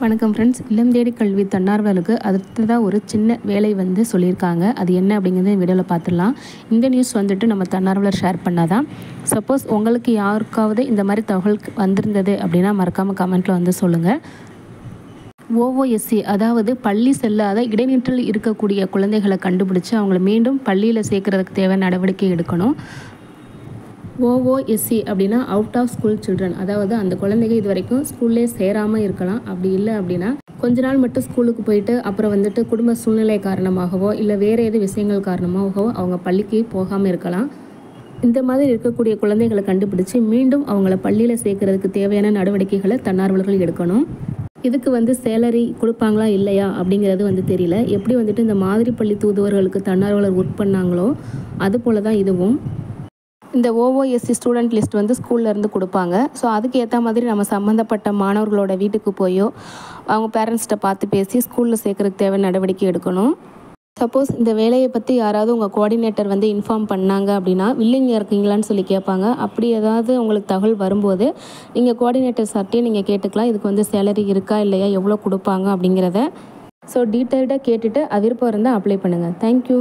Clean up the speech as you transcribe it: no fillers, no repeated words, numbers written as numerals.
வணக்கம் ஃப்ரெண்ட்ஸ். இல்லம் தேடி கல்வி தன்னார்வலுக்கு அடுத்ததாக ஒரு சின்ன வேலை சொல்லியிருக்காங்க. அது என்ன அப்படிங்கிறத வீடியோவில் பார்த்துடலாம். இந்த நியூஸ் நம்ம தன்னார்வலர் ஷேர் பண்ணாதான். சப்போஸ் உங்களுக்கு யாருக்காவது இந்த மாதிரி தகவல் வந்திருந்தது அப்படின்னா மறக்காமல் கமெண்ட்டில் சொல்லுங்கள். ஓஓஎஸ்சி அதாவது பள்ளி செல்லாத இடைநிற்றல் இருக்கக்கூடிய குழந்தைகளை கண்டுபிடிச்சி அவங்கள மீண்டும் பள்ளியில் சேர்க்கறதுக்கு தேவையான நடவடிக்கை எடுக்கணும். ஓஓஎஸ்சி அப்படின்னா அவுட் ஆஃப் ஸ்கூல் சில்ட்ரன். அதாவது அந்த குழந்தைங்க இது வரைக்கும் ஸ்கூல்லே சேராமல் இருக்கலாம். அப்படி இல்லை அப்படின்னா கொஞ்ச நாள் மட்டும் ஸ்கூலுக்கு போயிட்டு அப்புறம் குடும்ப சூழ்நிலை காரணமாகவோ இல்லை வேறு எது விஷயங்கள் காரணமாகவோ அவங்க பள்ளிக்கு போகாமல் இருக்கலாம். இந்த மாதிரி இருக்கக்கூடிய குழந்தைகளை கண்டுபிடிச்சி மீண்டும் அவங்கள பள்ளியில் சேர்க்கறதுக்கு தேவையான நடவடிக்கைகளை தன்னார்வலர்கள் எடுக்கணும். இதுக்கு சேலரி கொடுப்பாங்களா இல்லையா அப்படிங்கிறது தெரியல. எப்படி இந்த மாதிரி பள்ளி தூதுவர்களுக்கு தன்னார்வலர் ஒர்க் பண்ணாங்களோ அது போல தான் இதுவும். இந்த ஓஓஎஸ்சி ஸ்டூடெண்ட் லிஸ்ட் ஸ்கூல்லேருந்து கொடுப்பாங்க. ஸோ அதுக்கு ஏற்ற மாதிரி நம்ம சம்மந்தப்பட்ட மாணவர்களோட வீட்டுக்கு போயோ அவங்க பேரண்ட்ஸ்கிட்ட பார்த்து பேசி ஸ்கூலில் சேர்க்கறதுக்கு தேவையான நடவடிக்கை எடுக்கணும். சப்போஸ் இந்த வேலையை பற்றி யாராவது உங்கள் கோஆர்டினேட்டர் இன்ஃபார்ம் பண்ணாங்க அப்படின்னா வில்லிங்காக இருக்கீங்களான்னு சொல்லி கேட்பாங்க. அப்படி ஏதாவது உங்களுக்கு தகவல் வரும்போது நீங்கள் கோஆர்டினேட்டர் சார்ட்டே நீங்கள் கேட்டுக்கலாம். இதுக்கு சேலரி இருக்கா இல்லையா, எவ்வளோ கொடுப்பாங்க அப்படிங்கிறத. ஸோ டீட்டெயில்டாக கேட்டுட்டு விருப்பம் இருந்தால் அப்ளை பண்ணுங்கள். தேங்க்யூ.